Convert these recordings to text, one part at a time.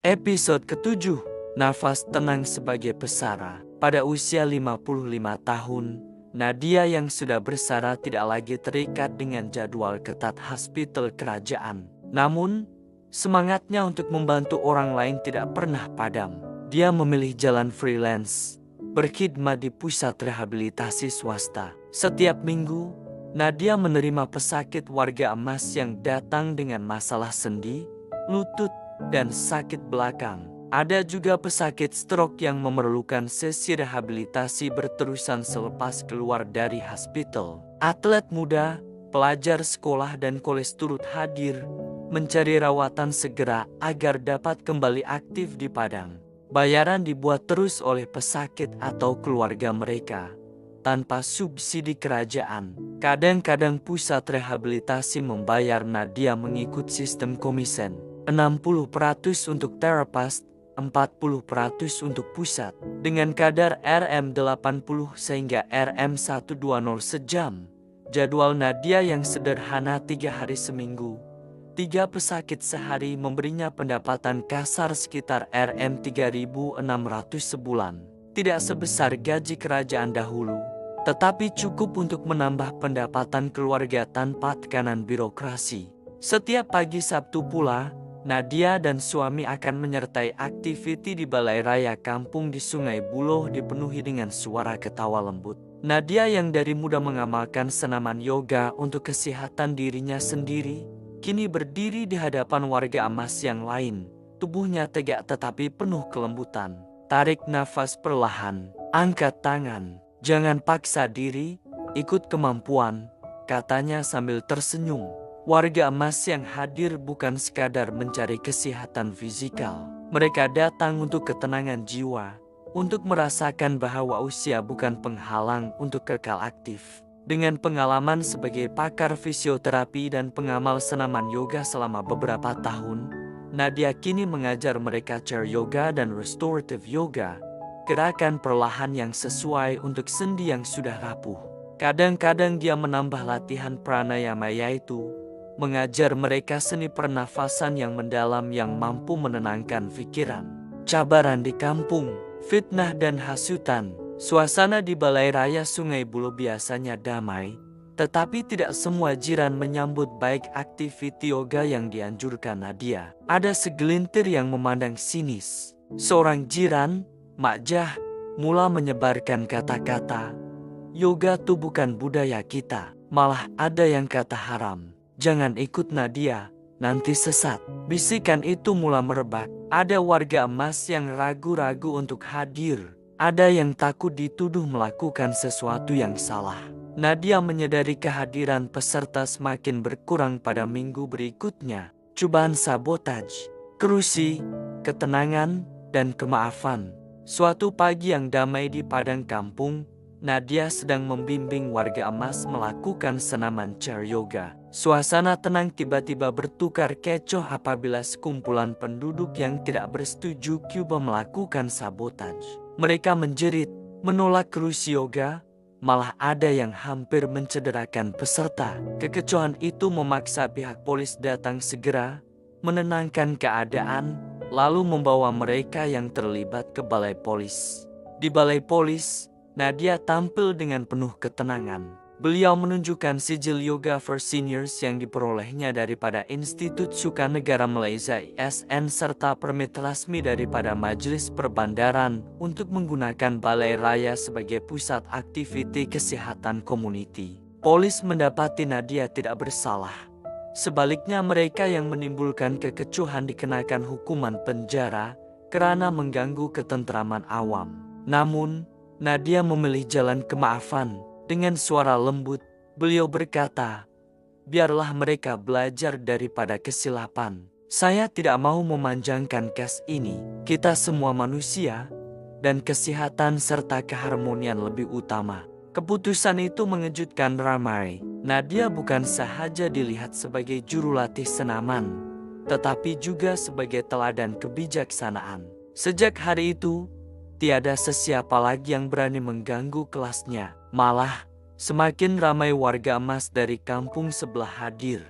Episode ke-7, Nafas Tenang sebagai Pesara. Pada usia 55 tahun, Nadia yang sudah bersara tidak lagi terikat dengan jadwal ketat hospital kerajaan. Namun, semangatnya untuk membantu orang lain tidak pernah padam. Dia memilih jalan freelance, berkhidmat di pusat rehabilitasi swasta. Setiap minggu, Nadia menerima pesakit warga emas yang datang dengan masalah sendi, lutut, dan sakit belakang. Ada juga pesakit stroke yang memerlukan sesi rehabilitasi berterusan selepas keluar dari hospital. Atlet muda, pelajar sekolah dan kolej turut hadir, mencari rawatan segera agar dapat kembali aktif di Padang. Bayaran dibuat terus oleh pesakit atau keluarga mereka, tanpa subsidi kerajaan. Kadang-kadang pusat rehabilitasi membayar Nadia mengikut sistem komisen. 60% untuk terapas, 40% untuk pusat. Dengan kadar RM80 sehingga RM120 sejam. Jadwal Nadia yang sederhana 3 hari seminggu. 3 pesakit sehari memberinya pendapatan kasar sekitar RM3.600 sebulan. Tidak sebesar gaji kerajaan dahulu, tetapi cukup untuk menambah pendapatan keluarga tanpa tekanan birokrasi. Setiap pagi Sabtu pula, Nadia dan suami akan menyertai aktiviti di Balai Raya Kampung di Sungai Buloh dipenuhi dengan suara ketawa lembut. Nadia yang dari muda mengamalkan senaman yoga untuk kesehatan dirinya sendiri, kini berdiri di hadapan warga emas yang lain. Tubuhnya tegak tetapi penuh kelembutan. Tarik nafas perlahan, angkat tangan, jangan paksa diri, ikut kemampuan, katanya sambil tersenyum. Warga emas yang hadir bukan sekadar mencari kesehatan fisikal. Mereka datang untuk ketenangan jiwa, untuk merasakan bahwa usia bukan penghalang untuk kekal aktif. Dengan pengalaman sebagai pakar fisioterapi dan pengamal senaman yoga selama beberapa tahun, Nadia kini mengajar mereka chair yoga dan restorative yoga, gerakan perlahan yang sesuai untuk sendi yang sudah rapuh. Kadang-kadang dia menambah latihan pranayama, yaitu mengajar mereka seni pernafasan yang mendalam yang mampu menenangkan pikiran. Cabaran di kampung, fitnah dan hasutan. Suasana di Balai Raya Sungai Buloh biasanya damai, tetapi tidak semua jiran menyambut baik aktiviti yoga yang dianjurkan Nadia. Ada segelintir yang memandang sinis. Seorang jiran, Mak Jah, mula menyebarkan kata-kata, "Yoga tuh bukan budaya kita." Malah ada yang kata haram. "Jangan ikut Nadia, nanti sesat." Bisikan itu mula merebak. Ada warga emas yang ragu-ragu untuk hadir. Ada yang takut dituduh melakukan sesuatu yang salah. Nadia menyadari kehadiran peserta semakin berkurang pada minggu berikutnya. Cobaan sabotaj, kerusi, ketenangan, dan kemaafan. Suatu pagi yang damai di padang kampung, Nadia sedang membimbing warga emas melakukan senaman chair yoga. Suasana tenang tiba-tiba bertukar kecoh apabila sekumpulan penduduk yang tidak bersetuju coba melakukan sabotaj. Mereka menjerit, menolak kerusi yoga, malah ada yang hampir mencederakan peserta. Kekecohan itu memaksa pihak polis datang segera, menenangkan keadaan, lalu membawa mereka yang terlibat ke balai polis. Di balai polis, Nadia tampil dengan penuh ketenangan. Beliau menunjukkan sijil yoga for seniors yang diperolehnya daripada Institut Sukanegara Malaysia ISN serta permit resmi daripada Majelis Perbandaran untuk menggunakan Balai Raya sebagai pusat aktiviti kesehatan komuniti. Polis mendapati Nadia tidak bersalah. Sebaliknya mereka yang menimbulkan kekecohan dikenakan hukuman penjara karena mengganggu ketentraman awam. Namun, Nadia memilih jalan kemaafan. Dengan suara lembut, beliau berkata, "Biarlah mereka belajar daripada kesilapan. Saya tidak mau memanjangkan kes ini. Kita semua manusia, dan kesehatan serta keharmonian lebih utama." Keputusan itu mengejutkan ramai. Nadia bukan sahaja dilihat sebagai juru latih senaman, tetapi juga sebagai teladan kebijaksanaan. Sejak hari itu, tiada sesiapa lagi yang berani mengganggu kelasnya. Malah, semakin ramai warga emas dari kampung sebelah hadir.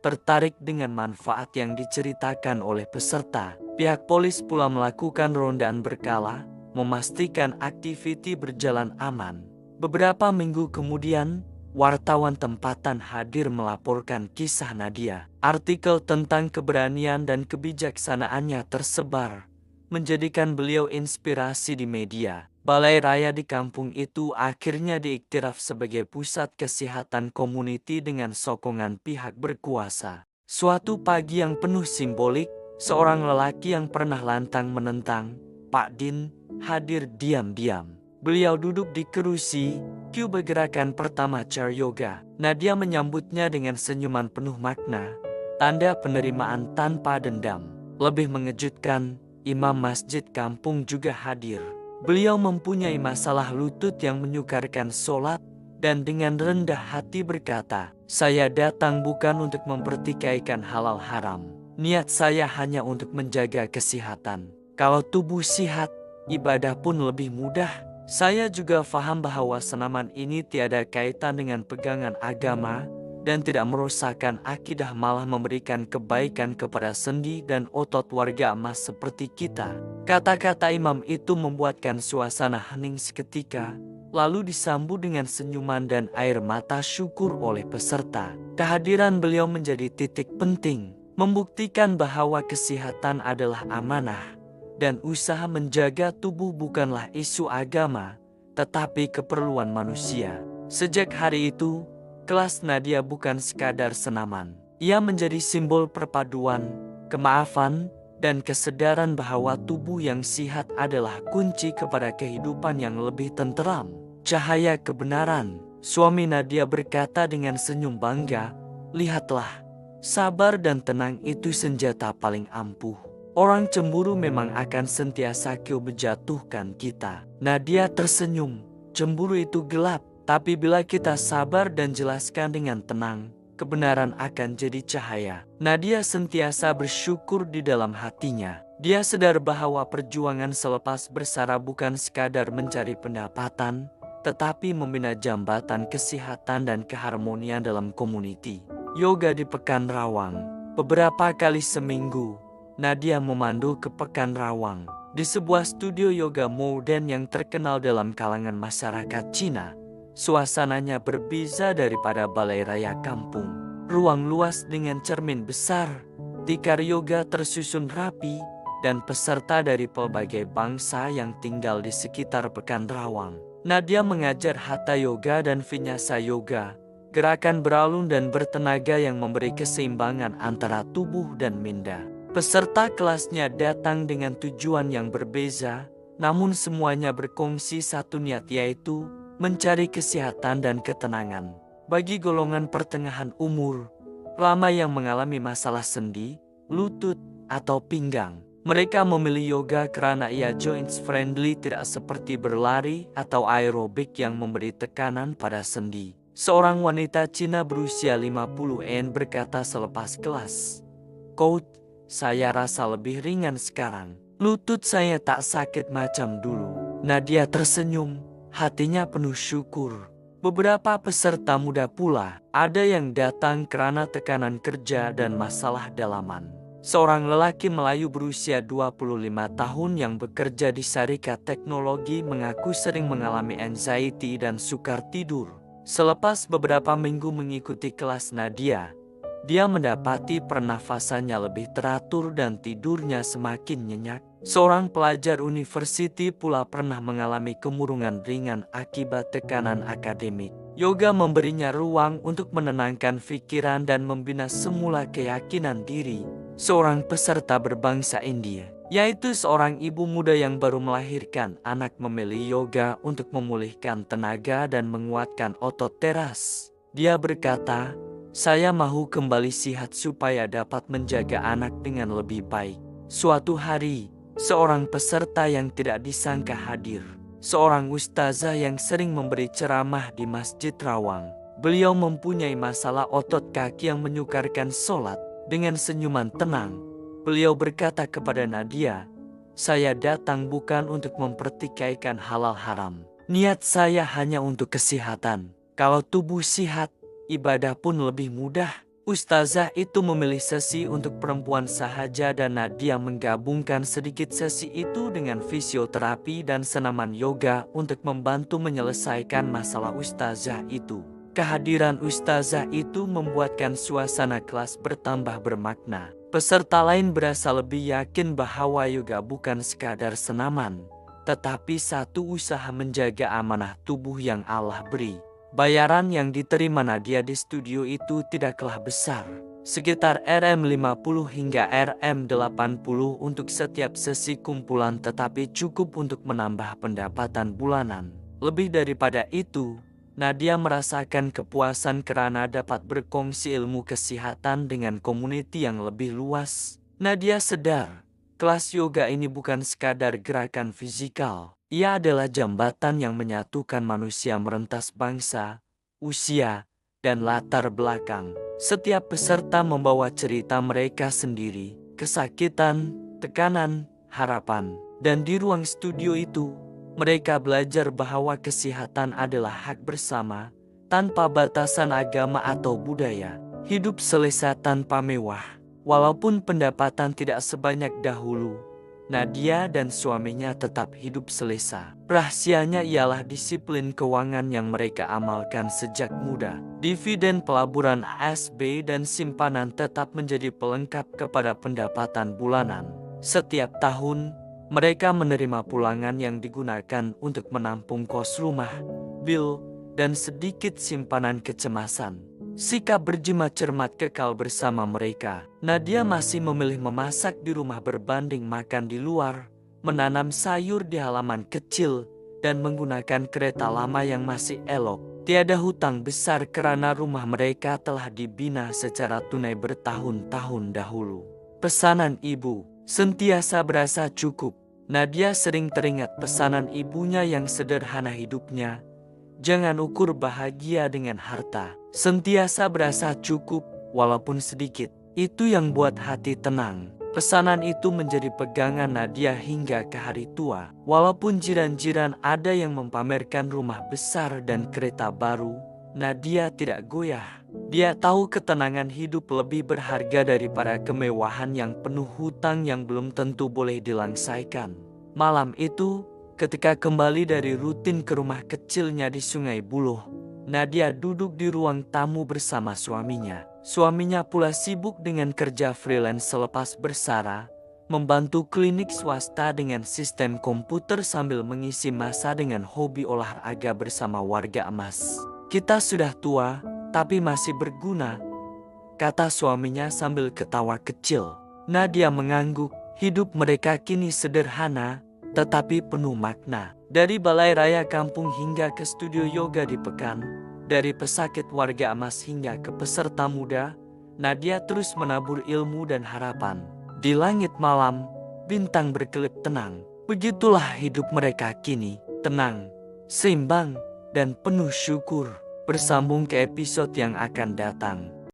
tertarik dengan manfaat yang diceritakan oleh peserta. Pihak polis pula melakukan rondaan berkala, memastikan aktiviti berjalan aman. Beberapa minggu kemudian, wartawan tempatan hadir melaporkan kisah Nadia. Artikel tentang keberanian dan kebijaksanaannya tersebar, menjadikan beliau inspirasi di media. Balai raya di kampung itu akhirnya diiktiraf sebagai pusat kesehatan komuniti dengan sokongan pihak berkuasa. Suatu pagi yang penuh simbolik, seorang lelaki yang pernah lantang menentang Pak Din hadir diam-diam. Beliau duduk di kerusi, cue gerakan pertama chair yoga. Nadia menyambutnya dengan senyuman penuh makna, tanda penerimaan tanpa dendam. Lebih mengejutkan, imam masjid kampung juga hadir. Beliau mempunyai masalah lutut yang menyukarkan sholat, dan dengan rendah hati berkata, "Saya datang bukan untuk mempertikaikan halal haram. Niat saya hanya untuk menjaga kesehatan. Kalau tubuh sehat, ibadah pun lebih mudah." Saya juga paham bahwa senaman ini tiada kaitan dengan pegangan agama, dan tidak merusakkan akidah, malah memberikan kebaikan kepada sendi dan otot warga emas seperti kita. Kata-kata imam itu membuatkan suasana hening seketika, lalu disambut dengan senyuman dan air mata syukur oleh peserta. Kehadiran beliau menjadi titik penting, membuktikan bahwa kesehatan adalah amanah, dan usaha menjaga tubuh bukanlah isu agama, tetapi keperluan manusia. Sejak hari itu, kelas Nadia bukan sekadar senaman. Ia menjadi simbol perpaduan, kemaafan, dan kesadaran bahwa tubuh yang sehat adalah kunci kepada kehidupan yang lebih tenteram. Cahaya kebenaran. Suami Nadia berkata dengan senyum bangga, "Lihatlah, sabar dan tenang itu senjata paling ampuh. Orang cemburu memang akan sentiasa menjatuhkan kita." Nadia tersenyum. Cemburu itu gelap, tapi bila kita sabar dan jelaskan dengan tenang, kebenaran akan jadi cahaya. Nadia sentiasa bersyukur di dalam hatinya. Dia sadar bahwa perjuangan selepas bersara bukan sekadar mencari pendapatan, tetapi membina jambatan kesehatan dan keharmonian dalam komuniti. Yoga di Pekan Rawang. Beberapa kali seminggu, Nadia memandu ke Pekan Rawang. Di sebuah studio yoga modern yang terkenal dalam kalangan masyarakat Cina, suasananya berbeza daripada balai raya kampung. Ruang luas dengan cermin besar, tikar yoga tersusun rapi, dan peserta dari pelbagai bangsa yang tinggal di sekitar Pekan Rawang. Nadia mengajar hatha yoga dan vinyasa yoga, gerakan beralun dan bertenaga yang memberi keseimbangan antara tubuh dan minda. Peserta kelasnya datang dengan tujuan yang berbeza, namun semuanya berkongsi satu niat, yaitu mencari kesehatan dan ketenangan. Bagi golongan pertengahan umur, lama yang mengalami masalah sendi, lutut, atau pinggang, mereka memilih yoga karena ia joints friendly, tidak seperti berlari atau aerobik yang memberi tekanan pada sendi. Seorang wanita Cina berusia 50-an berkata selepas kelas, "Coach, saya rasa lebih ringan sekarang. Lutut saya tak sakit macam dulu." Nadia tersenyum, hatinya penuh syukur. Beberapa peserta muda pula, ada yang datang karena tekanan kerja dan masalah dalaman. Seorang lelaki Melayu berusia 25 tahun yang bekerja di Syarikat Teknologi mengaku sering mengalami anxiety dan sukar tidur. Selepas beberapa minggu mengikuti kelas Nadia, dia mendapati pernafasannya lebih teratur dan tidurnya semakin nyenyak. Seorang pelajar universiti pula pernah mengalami kemurungan ringan akibat tekanan akademik. Yoga memberinya ruang untuk menenangkan pikiran dan membina semula keyakinan diri. Seorang peserta berbangsa India, yaitu seorang ibu muda yang baru melahirkan anak, memilih yoga untuk memulihkan tenaga dan menguatkan otot teras. Dia berkata, "Saya mau kembali sehat supaya dapat menjaga anak dengan lebih baik." Suatu hari, seorang peserta yang tidak disangka hadir. Seorang ustazah yang sering memberi ceramah di Masjid Rawang. Beliau mempunyai masalah otot kaki yang menyukarkan sholat. Dengan senyuman tenang, beliau berkata kepada Nadia, "Saya datang bukan untuk mempertikaikan halal haram. Niat saya hanya untuk kesehatan. Kalau tubuh sehat, ibadah pun lebih mudah." Ustazah itu memilih sesi untuk perempuan sahaja dan Nadia menggabungkan sedikit sesi itu dengan fisioterapi dan senaman yoga untuk membantu menyelesaikan masalah ustazah itu. Kehadiran ustazah itu membuatkan suasana kelas bertambah bermakna. Peserta lain berasa lebih yakin bahwa yoga bukan sekadar senaman, tetapi satu usaha menjaga amanah tubuh yang Allah beri. Bayaran yang diterima Nadia di studio itu tidaklah besar, sekitar Rp50 hingga Rp80 untuk setiap sesi kumpulan, tetapi cukup untuk menambah pendapatan bulanan. Lebih daripada itu, Nadia merasakan kepuasan karena dapat berkongsi ilmu kesehatan dengan komuniti yang lebih luas. Nadia sadar, kelas yoga ini bukan sekadar gerakan fisikal. Ia adalah jembatan yang menyatukan manusia merentas bangsa, usia, dan latar belakang. Setiap peserta membawa cerita mereka sendiri, kesakitan, tekanan, harapan. Dan di ruang studio itu, mereka belajar bahwa kesehatan adalah hak bersama, tanpa batasan agama atau budaya. Hidup selesa tanpa mewah. Walaupun pendapatan tidak sebanyak dahulu, Nadia dan suaminya tetap hidup selesa. Rahasianya ialah disiplin keuangan yang mereka amalkan sejak muda. Dividen pelaburan ASB dan simpanan tetap menjadi pelengkap kepada pendapatan bulanan. Setiap tahun, mereka menerima pulangan yang digunakan untuk menampung kos rumah, bil, dan sedikit simpanan kecemasan. Sikap berjimat cermat kekal bersama mereka. Nadia masih memilih memasak di rumah berbanding makan di luar, menanam sayur di halaman kecil, dan menggunakan kereta lama yang masih elok. Tiada hutang besar karena rumah mereka telah dibina secara tunai bertahun-tahun dahulu. Pesanan ibu sentiasa berasa cukup. Nadia sering teringat pesanan ibunya yang sederhana hidupnya. Jangan ukur bahagia dengan harta. Sentiasa berasa cukup, walaupun sedikit. Itu yang buat hati tenang. Pesanan itu menjadi pegangan Nadia hingga ke hari tua. Walaupun jiran-jiran ada yang mempamerkan rumah besar dan kereta baru, Nadia tidak goyah. Dia tahu ketenangan hidup lebih berharga daripada kemewahan yang penuh hutang yang belum tentu boleh dilangsaikan. Malam itu, ketika kembali dari rutin ke rumah kecilnya di Sungai Buloh, Nadia duduk di ruang tamu bersama suaminya. Suaminya pula sibuk dengan kerja freelance selepas bersara, membantu klinik swasta dengan sistem komputer sambil mengisi masa dengan hobi olahraga bersama warga emas. Kita sudah tua, tapi masih berguna, kata suaminya sambil ketawa kecil. Nadia mengangguk. Hidup mereka kini sederhana, tetapi penuh makna. Dari balai raya kampung hingga ke studio yoga di Pekan, dari pesakit warga emas hingga ke peserta muda, Nadia terus menabur ilmu dan harapan. Di langit malam, bintang berkelip tenang. Begitulah hidup mereka kini, tenang, seimbang, dan penuh syukur. Bersambung ke episode yang akan datang.